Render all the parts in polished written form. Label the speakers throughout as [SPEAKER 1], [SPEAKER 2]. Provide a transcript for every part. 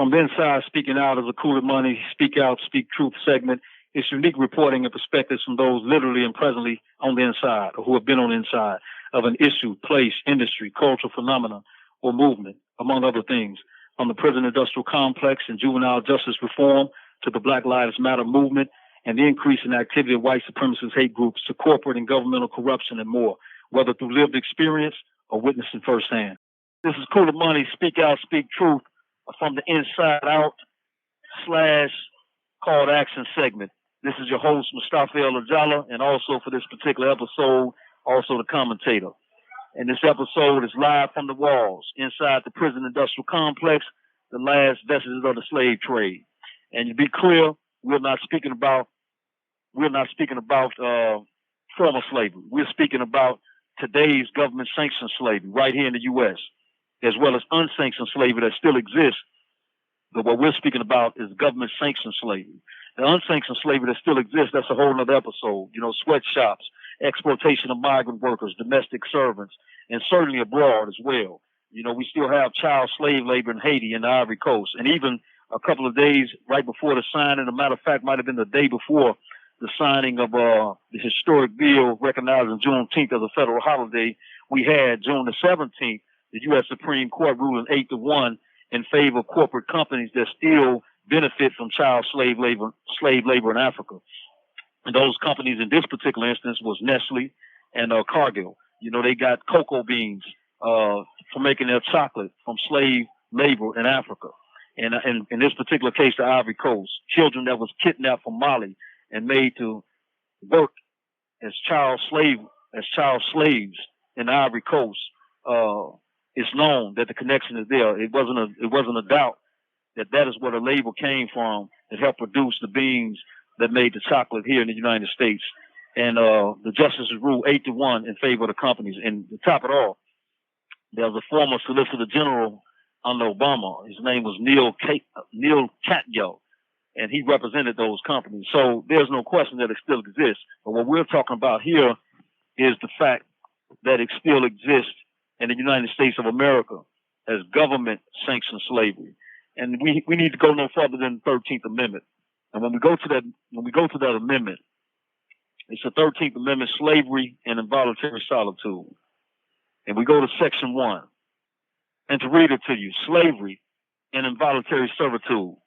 [SPEAKER 1] From the inside, speaking out as a Kulamani, speak out, speak truth segment. It's unique reporting and perspectives from those literally and presently on the inside or who have been on the inside of an issue, place, industry, cultural phenomenon, or movement, among other things, from the prison industrial complex and juvenile justice reform to the Black Lives Matter movement and the increase in activity of white supremacist hate groups to corporate and governmental corruption and more, whether through lived experience or witnessing firsthand. This is Kulamani, speak out, speak truth, from the inside out / call to action segment. This is your host, Mustafa-El Ajala, and also for this particular episode, also the commentator. And this episode is live from the walls inside the prison industrial complex, the last vestiges of the slave trade. And to be clear, we're not speaking about former slavery. We're speaking about today's government sanctioned slavery right here in the U.S., as well as unsanctioned slavery that still exists. But what we're speaking about is government sanctioned slavery. The unsanctioned slavery that still exists, that's a whole nother episode. You know, sweatshops, exploitation of migrant workers, domestic servants, and certainly abroad as well. You know, we still have child slave labor in Haiti and the Ivory Coast. And even a couple of days right before the signing, a matter of fact, might have been the day before the signing of the historic bill recognizing Juneteenth as a federal holiday, we had June the 17th, the U.S. Supreme Court ruling 8-1 in favor of corporate companies that still benefit from child slave labor in Africa. And those companies in this particular instance was Nestle and Cargill. You know, they got cocoa beans for making their chocolate from slave labor in Africa. And in this particular case, the Ivory Coast, children that was kidnapped from Mali and made to work as child slaves in the Ivory Coast. It's known that the connection is there. It wasn't a doubt that is where the labor came from that helped produce the beans that made the chocolate here in the United States. And the justices ruled 8-1 in favor of the companies. And to top it all, there was a former Solicitor General under Obama. His name was Neil Katyal, and he represented those companies. So there's no question that it still exists. But what we're talking about here is the fact that it still exists in the United States of America as government-sanctioned slavery. And we need to go no further than the 13th Amendment. And when we go to that amendment, it's the 13th Amendment, slavery and involuntary solitude. And we go to Section 1. And to read it to you, slavery and involuntary servitude,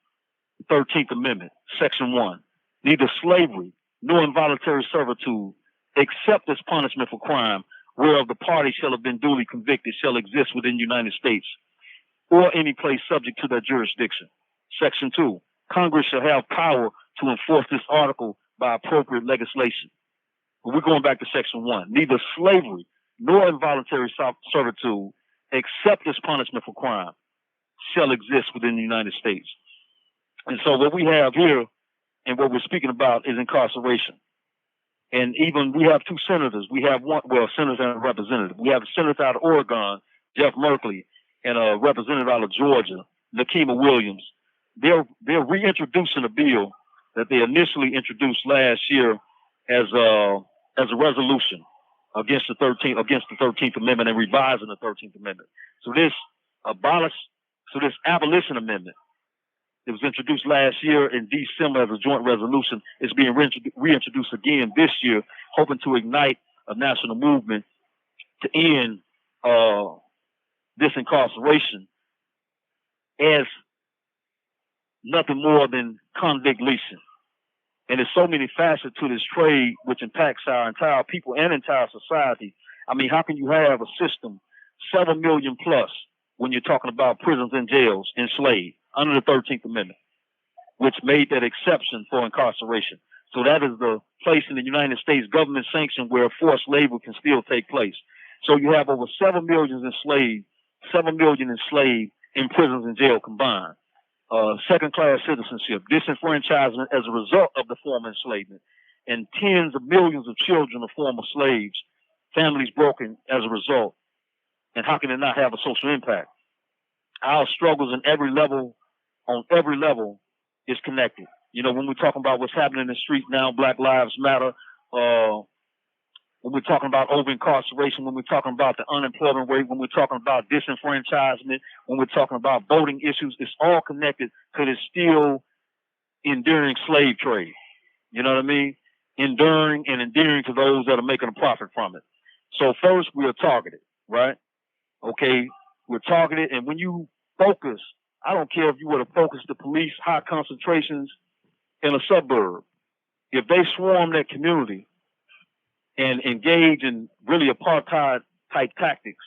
[SPEAKER 1] the 13th Amendment, Section 1. Neither slavery nor involuntary servitude, except as punishment for crime, whereof the party shall have been duly convicted, shall exist within the United States, or any place subject to their jurisdiction. Section 2. Congress shall have power to enforce this article by appropriate legislation. But we're going back to Section 1. Neither slavery nor involuntary servitude, except as punishment for crime, shall exist within the United States. And so what we have here and what we're speaking about is incarceration. And even we have two senators. We have senator and a representative. We have a senator out of Oregon, Jeff Merkley, and a representative out of Georgia, Nikema Williams. They're reintroducing a bill that they initially introduced last year as a resolution against the 13th Amendment and revising the 13th Amendment. So this Abolition Amendment, it was introduced last year in December as a joint resolution. It's being reintroduced again this year, hoping to ignite a national movement to end this incarceration as nothing more than convict leasing. And there's so many facets to this trade which impacts our entire people and entire society. I mean, how can you have a system, 7 million plus, when you're talking about prisons and jails enslaved under the 13th Amendment, which made that exception for incarceration? So that is the place in the United States government sanction where forced labor can still take place. So you have over 7 million enslaved in prisons and jail combined. Second-class citizenship, disenfranchisement as a result of the former enslavement, and tens of millions of children of former slaves, families broken as a result. And how can it not have a social impact? Our struggles on every level, is connected. You know, when we're talking about what's happening in the streets now, Black Lives Matter, when we're talking about over-incarceration, when we're talking about the unemployment rate, when we're talking about disenfranchisement, when we're talking about voting issues, it's all connected to this still enduring slave trade. You know what I mean? Enduring and endearing to those that are making a profit from it. So first, we are targeted, right? Okay, we're targeted, and when you focus, I don't care if you were to focus the police high concentrations in a suburb. If they swarm that community and engage in really apartheid type tactics,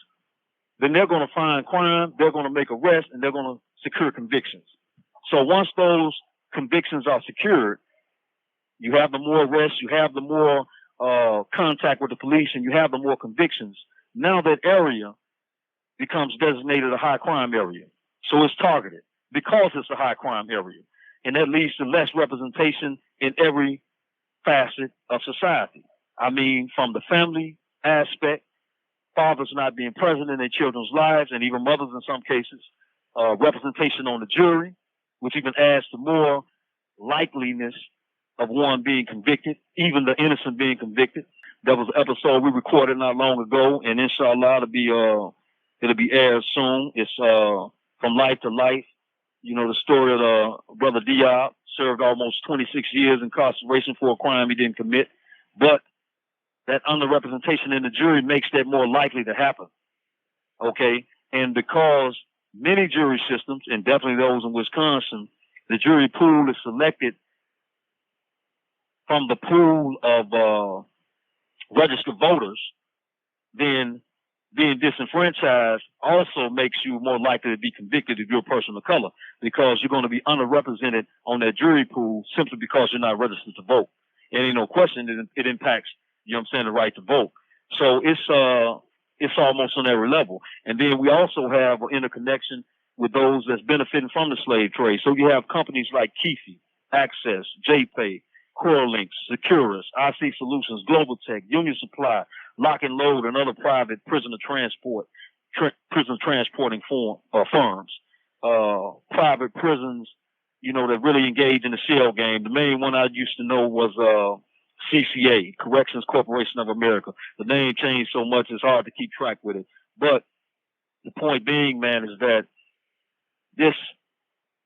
[SPEAKER 1] then they're going to find crime, they're going to make arrests, and they're going to secure convictions. So once those convictions are secured, you have the more arrests, you have the more contact with the police, and you have the more convictions. Now that area becomes designated a high crime area. So it's targeted because it's a high crime area. And that leads to less representation in every facet of society. I mean, from the family aspect, fathers not being present in their children's lives, and even mothers in some cases, representation on the jury, which even adds to more likeliness of one being convicted, even the innocent being convicted. That was an episode we recorded not long ago, and inshallah it'll be aired soon. It's From Life to Life. You know, the story of Brother Diab, served almost 26 years incarceration for a crime he didn't commit. But that underrepresentation in the jury makes that more likely to happen. Okay? And because many jury systems, and definitely those in Wisconsin, the jury pool is selected from the pool of registered voters, then being disenfranchised also makes you more likely to be convicted if you're a person of color, because you're going to be underrepresented on that jury pool simply because you're not registered to vote. And ain't no question it impacts, you know what I'm saying, the right to vote. So it's almost on every level. And then we also have an interconnection with those that's benefiting from the slave trade. So you have companies like Keefe, Access, JPay, CoreLinks, Securus, IC Solutions, Global Tech, Union Supply, Lock and Load, and other private prison transporting firms, private prisons, you know, that really engage in the shell game. The main one I used to know was CCA, Corrections Corporation of America. The name changed so much it's hard to keep track with it. But the point being, man, is that this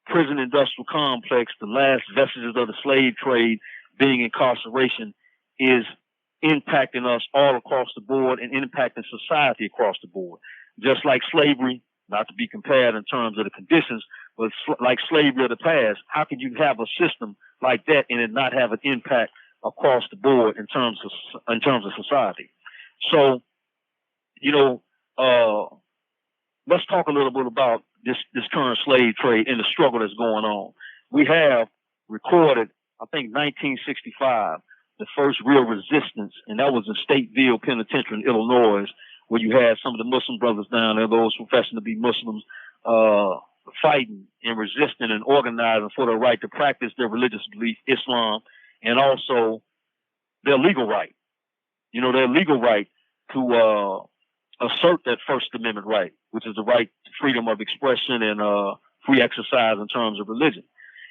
[SPEAKER 1] prison industrial complex, the last vestiges of the slave trade being incarceration, is impacting us all across the board and impacting society across the board. Just like slavery, not to be compared in terms of the conditions, but like slavery of the past, how can you have a system like that and it not have an impact across the board in terms of society? So, you know, let's talk a little bit about this current slave trade and the struggle that's going on. We have recorded, I think, 1965, the first real resistance, and that was in Stateville Penitentiary in Illinois, where you had some of the Muslim brothers down there, those professing to be Muslims, fighting and resisting and organizing for their right to practice their religious belief, Islam, and also their legal right. You know, their legal right to assert that First Amendment right, which is the right to freedom of expression and free exercise in terms of religion.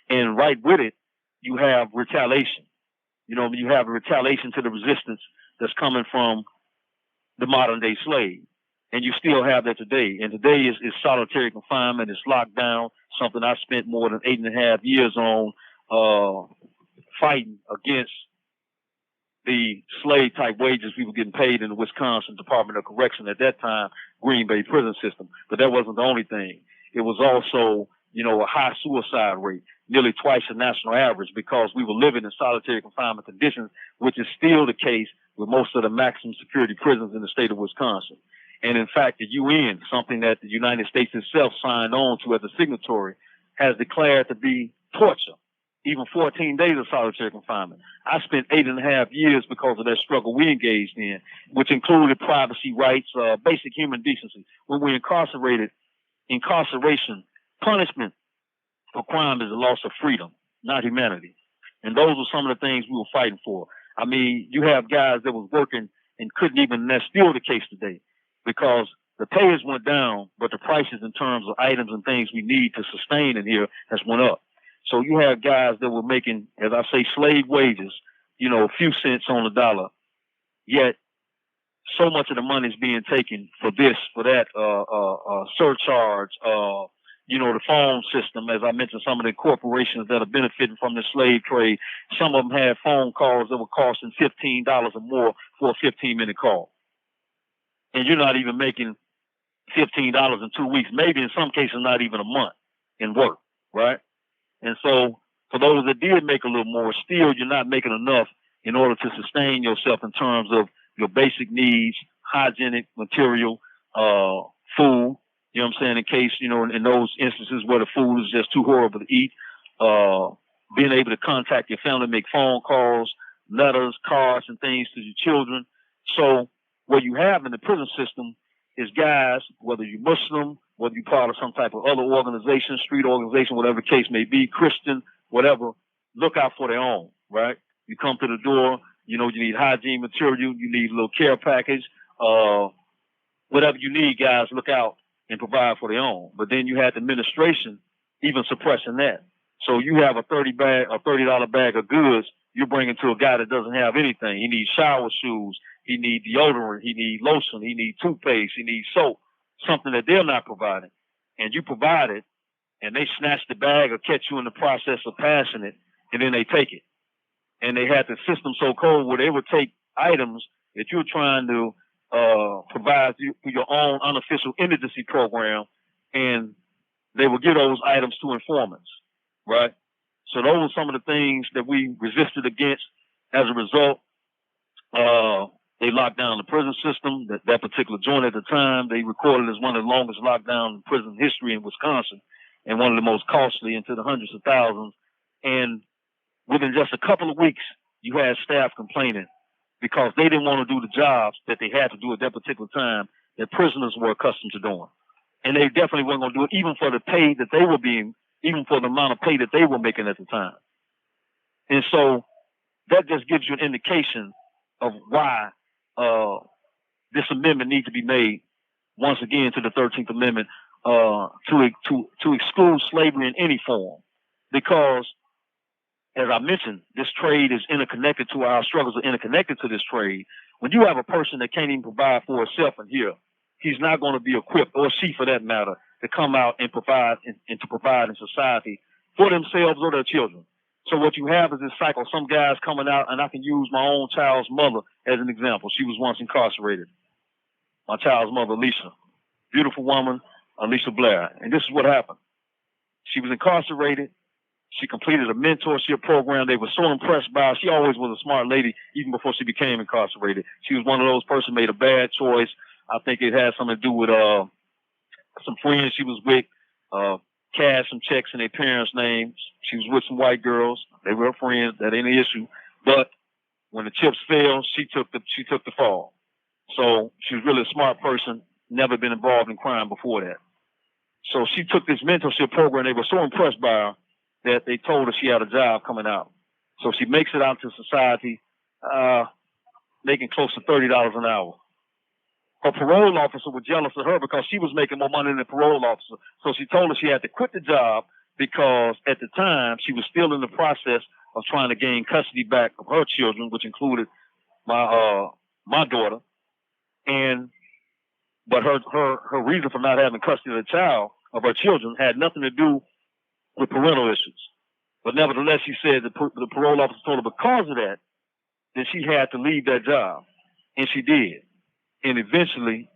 [SPEAKER 1] And right with it, you have retaliation. You know, you have a retaliation to the resistance that's coming from the modern day slave. And you still have that today. And today is solitary confinement, it's locked down, something I spent more than 8.5 years on, fighting against the slave type wages we were getting paid in the Wisconsin Department of Correction at that time, Green Bay prison system. But that wasn't the only thing. It was also, you know, a high suicide rate, nearly twice the national average, because we were living in solitary confinement conditions, which is still the case with most of the maximum security prisons in the state of Wisconsin. And in fact, the UN, something that the United States itself signed on to as a signatory, has declared to be torture, even 14 days of solitary confinement. I spent 8.5 years because of that struggle we engaged in, which included privacy rights, basic human decency. When we're incarcerated, incarceration, punishment for crime is the loss of freedom, not humanity. And those were some of the things we were fighting for. I mean, you have guys that was working and couldn't even, and that's still the case today, because the pays went down, but the prices in terms of items and things we need to sustain in here has went up. So you have guys that were making, as I say, slave wages, you know, a few cents on the dollar, yet so much of the money is being taken for this, for that, surcharge, the phone system. As I mentioned, some of the corporations that are benefiting from the slave trade, some of them had phone calls that were costing $15 or more for a 15-minute call. And you're not even making $15 in 2 weeks, maybe in some cases not even a month in work, right? And so for those that did make a little more, still you're not making enough in order to sustain yourself in terms of your basic needs, hygienic material, food, you know what I'm saying, in case, in those instances where the food is just too horrible to eat, being able to contact your family, make phone calls, letters, cards, and things to your children. So what you have in the prison system is guys, whether you're Muslim, whether you're part of some type of other organization, street organization, whatever the case may be, Christian, whatever, look out for their own, right? You come to the door, you need hygiene material, you need a little care package, whatever you need, guys, look out and provide for their own. But then you had the administration even suppressing that. So you have a $30 bag of goods you're bringing to a guy that doesn't have anything. He needs shower shoes, he needs deodorant, he needs lotion, he needs toothpaste, he needs soap, something that they're not providing. And you provide it, and they snatch the bag or catch you in the process of passing it, and then they take it. And they had the system so cold where they would take items that you're trying to provide through your own unofficial indigency program, and they would give those items to informants, right? So those were some of the things that we resisted against. As a result, they locked down the prison system. That particular joint at the time, they recorded as one of the longest lockdowns in prison history in Wisconsin, and one of the most costly, into the hundreds of thousands. And within just a couple of weeks, you had staff complaining because they didn't want to do the jobs that they had to do at that particular time that prisoners were accustomed to doing. And they definitely weren't going to do it, even for the pay that they were even for the amount of pay that they were making at the time. And so that just gives you an indication of why this amendment needs to be made, once again, to the 13th Amendment, to exclude slavery in any form. Because, as I mentioned, this trade is interconnected to our struggles are interconnected to this trade. When you have a person that can't even provide for himself in here, he's not going to be equipped, or she for that matter, to come out and provide and to provide in society for themselves or their children. So what you have is this cycle. Some guys coming out, and I can use my own child's mother as an example. She was once incarcerated. My child's mother, Alicia, beautiful woman, Alicia Blair. And this is what happened. She was incarcerated. She completed a mentorship program. They were so impressed by her. She always was a smart lady, even before she became incarcerated. She was one of those persons made a bad choice. I think it had something to do with some friends she was with, cashed some checks in their parents' names. She was with some white girls. They were her friends. That ain't an issue. But when the chips fell, she took the fall. So she was really a smart person. Never been involved in crime before that. So she took this mentorship program. They were so impressed by her that they told her she had a job coming out. So she makes it out to society, making close to $30 an hour. Her parole officer was jealous of her because she was making more money than the parole officer. So she told her she had to quit the job because at the time she was still in the process of trying to gain custody back of her children, which included my daughter. But her reason for not having custody of the child, of her children, had nothing to do with parental issues. But nevertheless, she said the parole officer told her because of that, then she had to leave that job. And she did. And eventually,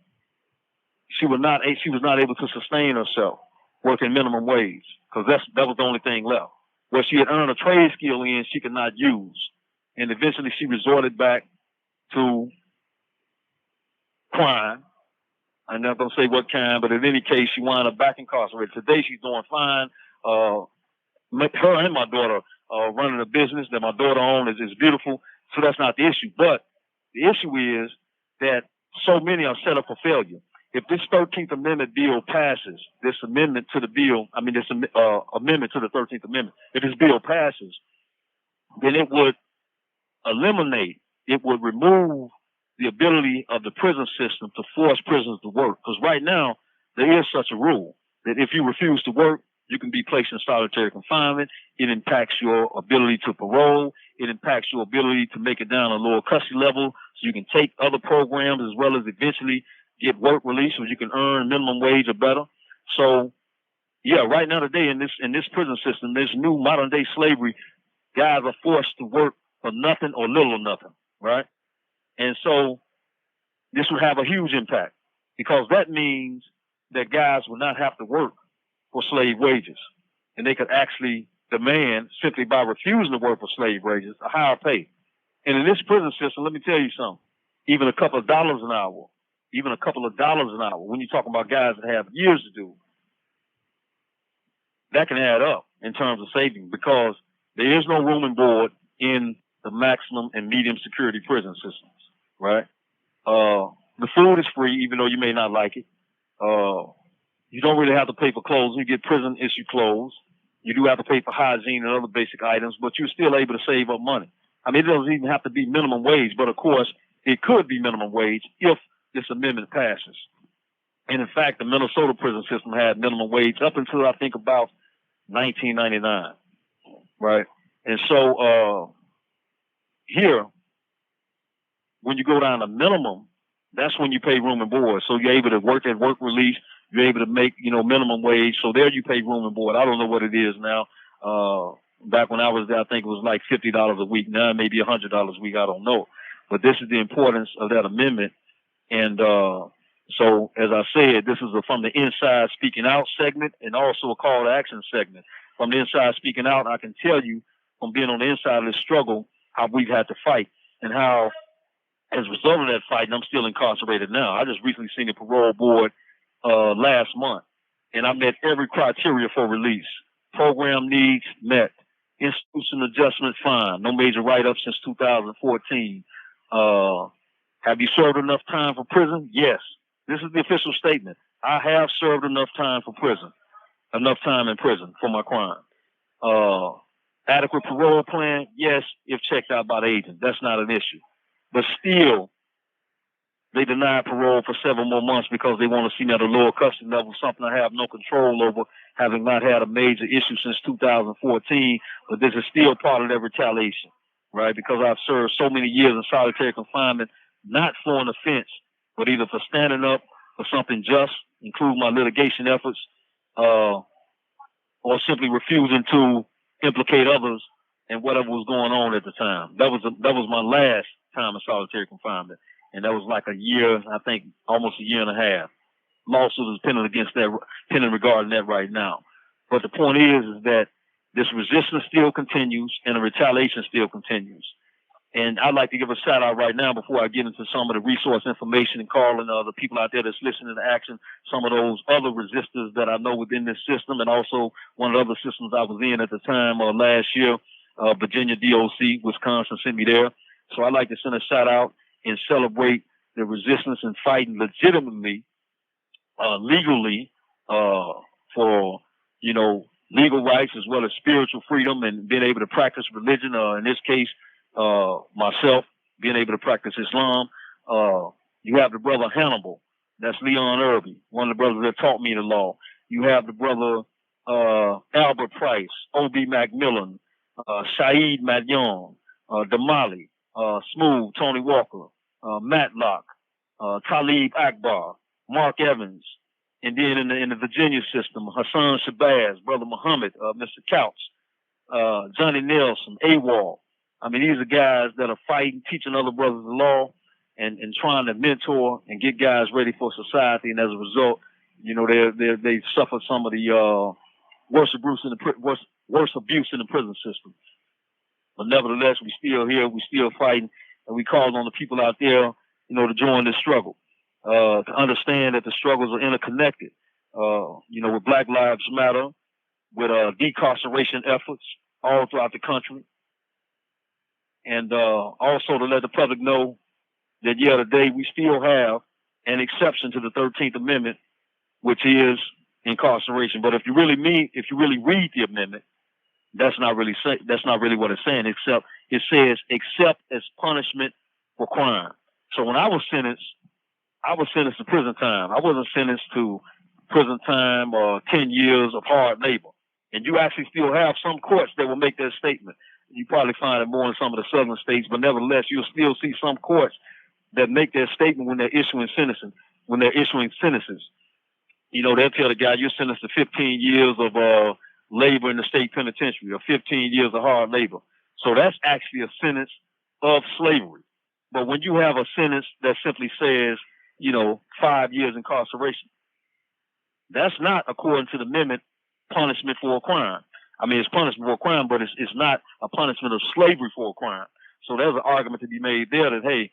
[SPEAKER 1] she was not able to sustain herself working minimum wage, because that was the only thing left. What she had earned a trade skill in, she could not use. And eventually, she resorted back to crime. I'm not going to say what kind, but in any case, she wound up back incarcerated. Today, she's doing fine. Her and my daughter running a business that my daughter owns is beautiful. So that's not the issue. But the issue is that so many are set up for failure. If this 13th Amendment bill passes, this amendment to the bill, this amendment to the 13th Amendment, if this bill passes, then it would remove the ability of the prison system to force prisoners to work. Because right now, there is such a rule that if you refuse to work, you can be placed in solitary confinement. It impacts your ability to parole. It impacts your ability to make it down a lower custody level so you can take other programs as well as eventually get work release so you can earn minimum wage or better. So yeah, right now today in this prison system, this new modern day slavery, guys are forced to work for nothing or little or nothing, right? And so this would have a huge impact because that means that guys will not have to work for slave wages, and they could actually demand, simply by refusing to work for slave wages, a higher pay. And in this prison system, let me tell you something, even a couple of dollars an hour, when you're talking about guys that have years to do, that can add up in terms of saving because there is no room and board in the maximum and medium security prison systems, right? The food is free, even though you may not like it. You don't really have to pay for clothes. You get prison issue clothes. You do have to pay for hygiene and other basic items, but you're still able to save up money. I mean, it doesn't even have to be minimum wage, but of course, it could be minimum wage if this amendment passes. And in fact, the Minnesota prison system had minimum wage up until I think about 1999, right? And so here, when you go down to minimum, that's when you pay room and board. So you're able to work at work release. You're able to make, minimum wage. So there you pay room and board. I don't know what it is now. Back when I was there, I think it was like $50 a week. Now maybe $100 a week. I don't know. But this is the importance of that amendment. And so, as I said, this is from the Inside Speaking Out segment and also a call to action segment. From the Inside Speaking Out, I can tell you from being on the inside of this struggle how we've had to fight and how, as a result of that fight, I'm still incarcerated now. I just recently seen the parole board last month, and I met every criteria for release. Program needs met. Institution adjustment fine. No major write-up since 2014. Have you served enough time for prison? Yes. This is the official statement. I have served enough time for prison. Enough time in prison for my crime. Adequate parole plan? Yes, if checked out by the agent. That's not an issue. But still, they denied parole for several more months because they want to see me at a lower custody level, something I have no control over, having not had a major issue since 2014. But this is still part of their retaliation, right? Because I've served so many years in solitary confinement, not for an offense, but either for standing up for something just, including my litigation efforts, or simply refusing to implicate others in whatever was going on at the time. That was my last time in solitary confinement. And that was like a year, I think almost a year and a half. Lawsuit is pending regarding that right now. But the point is that this resistance still continues and the retaliation still continues. And I'd like to give a shout out right now before I get into some of the resource information and calling the people out there that's listening to action, some of those other resistors that I know within this system, and also one of the other systems I was in at the time last year, Virginia DOC, Wisconsin sent me there. So I'd like to send a shout out and celebrate the resistance and fighting legitimately, legally, for, legal rights as well as spiritual freedom and being able to practice religion. In this case, myself being able to practice Islam. You have the brother Hannibal, that's Leon Irby, one of the brothers that taught me the law. You have the brother Albert Price, O.B. Macmillan, Saeed Madyon, Damali, Smooth, Tony Walker, Matlock, Talib Akbar, Mark Evans, and then in the Virginia system, Hassan Shabazz, Brother Muhammad, Mr. Couch, Johnny Nelson, AWOL. I mean, these are guys that are fighting, teaching other brothers the law, and trying to mentor and get guys ready for society. And as a result, they suffer some of the worst abuse in the prison system. But nevertheless, we still here, we still fighting, and we call on the people out there, to join this struggle, to understand that the struggles are interconnected. With Black Lives Matter, with decarceration efforts all throughout the country, and also to let the public know that today we still have an exception to the 13th Amendment, which is incarceration. But if you really read the amendment, that's not really what it's saying. Except it says except as punishment for crime. So when I was sentenced to prison time. I wasn't sentenced to prison time or 10 years of hard labor. And you actually still have some courts that will make that statement. You probably find it more in some of the southern states, but nevertheless, you'll still see some courts that make their statement when they're issuing sentences. When they're issuing sentences, you know, they'll tell the guy you're sentenced to 15 years of labor in the state penitentiary or 15 years of hard labor. So that's actually a sentence of slavery. But when you have a sentence that simply says, you know, 5 years incarceration, that's not, according to the amendment, punishment for a crime. I mean, it's punishment for a crime, but it's not a punishment of slavery for a crime. So there's an argument to be made there that, hey,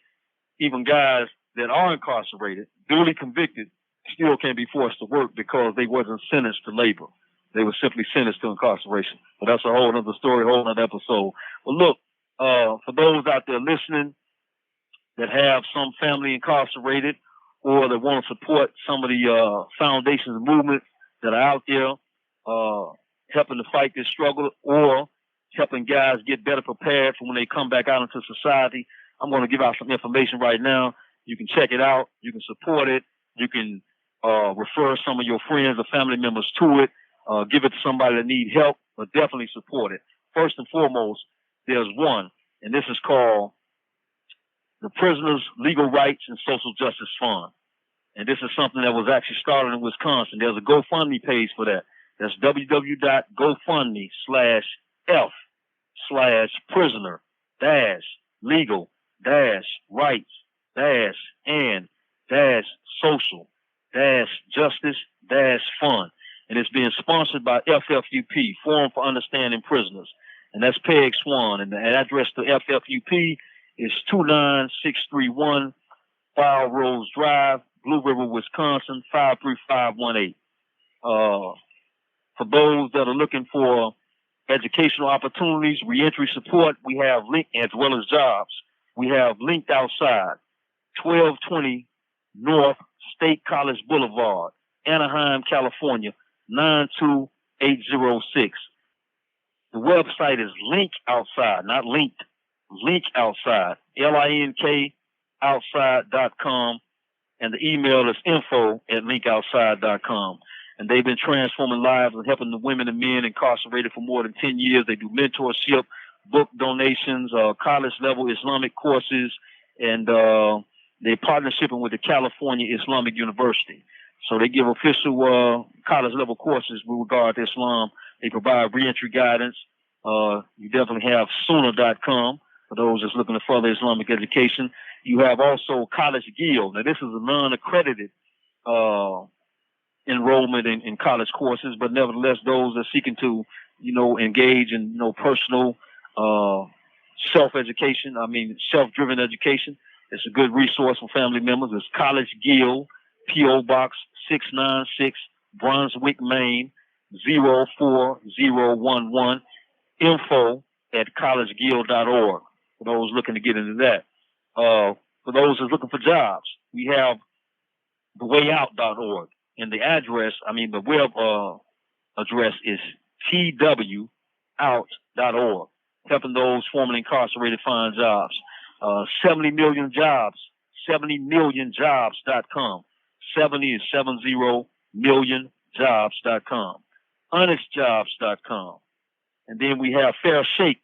[SPEAKER 1] even guys that are incarcerated, duly convicted, still can't be forced to work because they wasn't sentenced to labor. They were simply sentenced to incarceration. But that's a whole other story, a whole other episode. But look, for those out there listening that have some family incarcerated or that want to support some of the foundations and movements that are out there helping to fight this struggle or helping guys get better prepared for when they come back out into society, I'm going to give out some information right now. You can check it out. You can support it. You can refer some of your friends or family members to it. Give it to somebody that needs help, but definitely support it. First and foremost, there's one, and this is called the Prisoners' Legal Rights and Social Justice Fund. And this is something that was actually started in Wisconsin. There's a GoFundMe page for that. That's www.gofundme/F/prisoner-legal-right-social-social-justice-fund. And it's being sponsored by FFUP, Forum for Understanding Prisoners. And that's Peg Swan. And the address to FFUP is 29631 File Rose Drive, Blue River, Wisconsin, 53518. For those that are looking for educational opportunities, reentry support, we have linked, as well as jobs. We have linked outside, 1220 North State College Boulevard, Anaheim, California, 92806. The website is Link Outside, not linked. Link Outside, LINK outside.com, and the email is info@linkoutside.com. And they've been transforming lives and helping the women and men incarcerated for more than 10 years. They do mentorship, book donations, college level Islamic courses, and they're partnershiping with the California Islamic University. So they give official college level courses with regard to Islam. They provide reentry guidance. You definitely have Sooner.com for those that's looking to further Islamic education. You have also College Guild. Now, this is a non-accredited enrollment in college courses, but nevertheless, those are seeking to, engage in, personal self-education. I mean, self-driven education. It's a good resource for family members. It's College Guild, P.O. Box 696, Brunswick, Maine, 04011, info@collegeguild.org for those looking to get into that. For those who's looking for jobs, we have thewayout.org. And the address, the web address is twout.org, helping those formerly incarcerated find jobs. 70 million jobs, 70millionjobs.com. 70 is 70millionjobs.com. honestjobs.com. And then we have Fair Shake,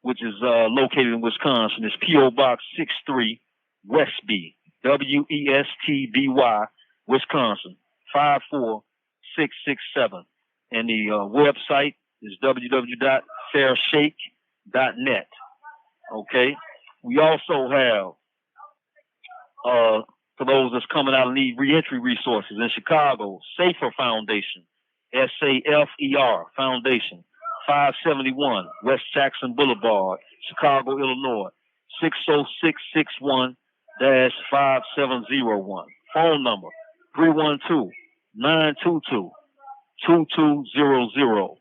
[SPEAKER 1] which is located in Wisconsin. It's P.O. Box 63, Westby, Westby, Wisconsin, 54667. And the website is www.fairshake.net. Okay. We also have, for those that's coming out and need reentry resources in Chicago, Safer Foundation, SAFER Foundation, 571 West Jackson Boulevard, Chicago, Illinois, 60661-5701. Phone number 312-922-2200.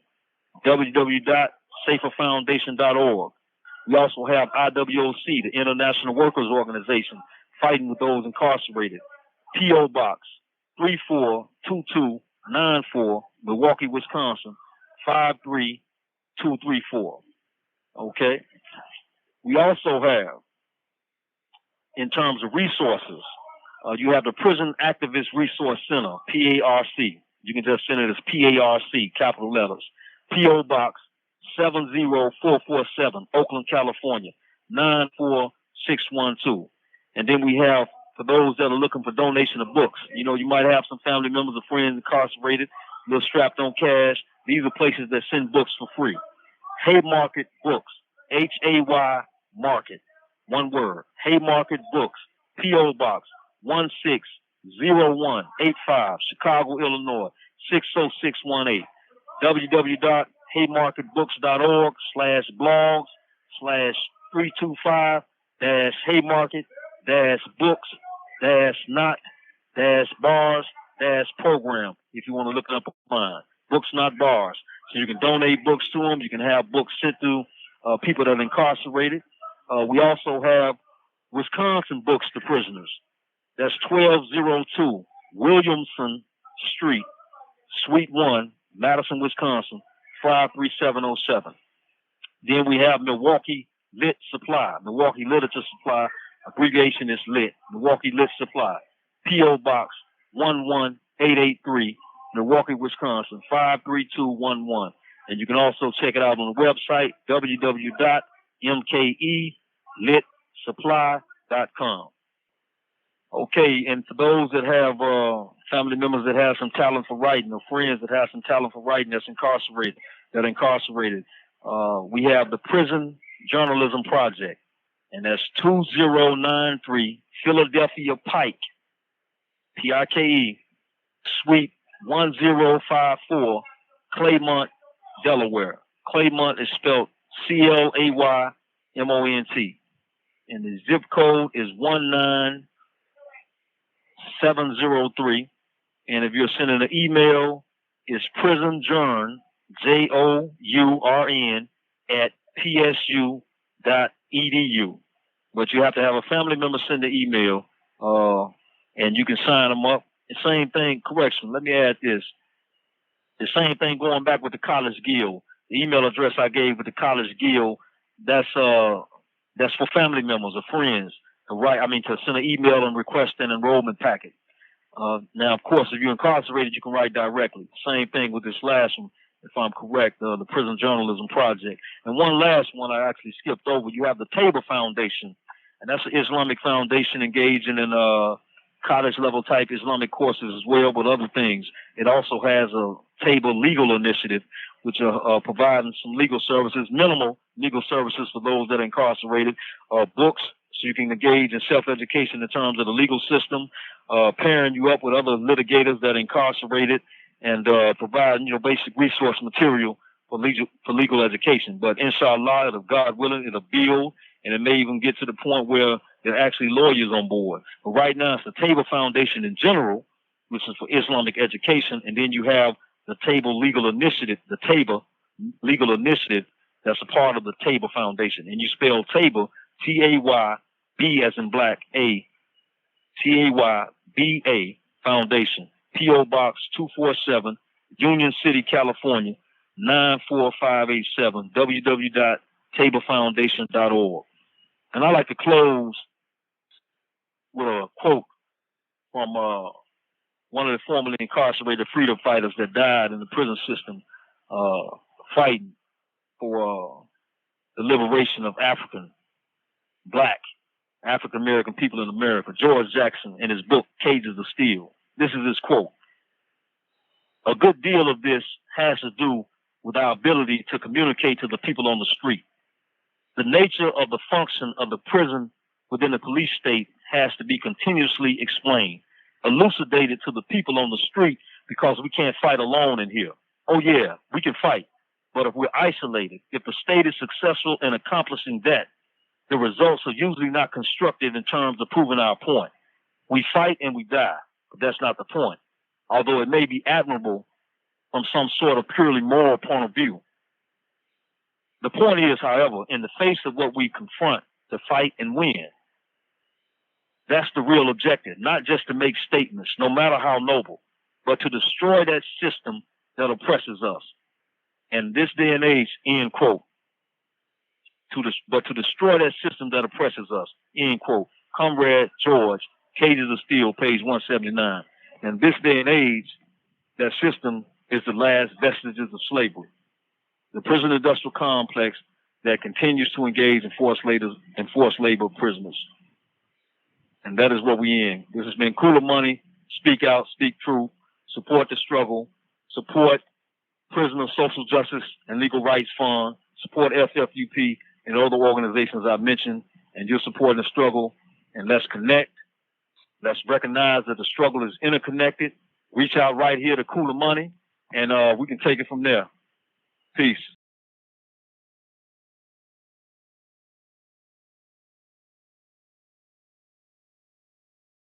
[SPEAKER 1] www.saferfoundation.org. We also have IWOC, the International Workers Organization, fighting with those incarcerated. P.O. Box 342294, Milwaukee, Wisconsin, 53234. Okay. We also have, in terms of resources, you have the Prison Activist Resource Center, PARC. You can just send it as PARC, capital letters. P.O. Box 70447, Oakland, California, 94612. And then we have, for those that are looking for donation of books, you know, you might have some family members or friends incarcerated, a little strapped on cash. These are places that send books for free. Haymarket Books, Hay Market, one word. Haymarket Books, P.O. Box 160185, Chicago, Illinois 60618. www.haymarketbooks.org/blogs/325-books-not-bars-program if you want to look it up online. Books Not Bars. So you can donate books to them. You can have books sent to people that are incarcerated. We also have Wisconsin Books to Prisoners. That's 1202 Williamson Street, Suite 1, Madison, Wisconsin, 53707. Then we have Milwaukee Lit Supply. Milwaukee Literature Supply, abbreviation is LIT. Milwaukee Lit Supply. P.O. Box 11883, Milwaukee, Wisconsin, 53211. And you can also check it out on the website, www.mkelitsupply.com. Okay, and for those that have family members that have some talent for writing, or friends that have some talent for writing that's incarcerated, we have the Prison Journalism Project, and that's 2093 Philadelphia Pike, Pike, Suite 1054, Claymont, Delaware. Claymont is spelled Claymont, and the zip code is 19703. And if you're sending an email, it's prisonjourn, JOURN, at psu.edu. But you have to have a family member send the email, and you can sign them up. The same thing, correction, let me add this. The same thing going back with the College Guild. The email address I gave with the College Guild, that's for family members or friends to send an email and request an enrollment packet. Now, of course, if you're incarcerated, you can write directly. Same thing with this last one, if I'm correct, the Prison Journalism Project. And one last one I actually skipped over. You have the Tabor Foundation, and that's an Islamic foundation engaging in college-level type Islamic courses as well, but other things. It also has a Tabor Legal Initiative, which are providing some legal services, minimal legal services for those that are incarcerated, books, so you can engage in self-education in terms of the legal system, pairing you up with other litigators that are incarcerated, and providing basic resource material for legal education. But inshallah, if God willing, it'll build, and it may even get to the point where there are actually lawyers on board. But right now, it's the Tabor Foundation in general, which is for Islamic education, and then you have the Tabor Legal Initiative, that's a part of the Tabor Foundation. And you spell Tabor, T-A-Y-B as in black, A, T-A-Y-B-A Foundation, P.O. Box 247, Union City, California, 94587, www.taborfoundation.org. And I like to close with a quote from one of the formerly incarcerated freedom fighters that died in the prison system, fighting for the liberation of Black African American people in America, George Jackson, in his book, Cages of Steel. This is his quote. A good deal of this has to do with our ability to communicate to the people on the street. The nature of the function of the prison within the police state has to be continuously explained, elucidated to the people on the street, because we can't fight alone in here. Oh yeah, we can fight, but if we're isolated, if the state is successful in accomplishing that, the results are usually not constructive in terms of proving our point. We fight and we die, but that's not the point, although it may be admirable from some sort of purely moral point of view. The point is, however, in the face of what we confront, to fight and win. That's the real objective, not just to make statements, no matter how noble, but to destroy that system that oppresses us. And this day and age, end quote. But to destroy that system that oppresses us, end quote. Comrade George, Cages of Steel, page 179. And this day and age, that system is the last vestiges of slavery. The prison industrial complex that continues to engage in forced labor prisoners. And that is what we in. This has been Kulamani. Speak out, speak true, support the struggle, support Prisoner Social Justice and Legal Rights Fund, support FFUP and other organizations I mentioned, and you're supporting the struggle. And let's connect. Let's recognize that the struggle is interconnected. Reach out right here to Kulamani, and we can take it from there. Peace.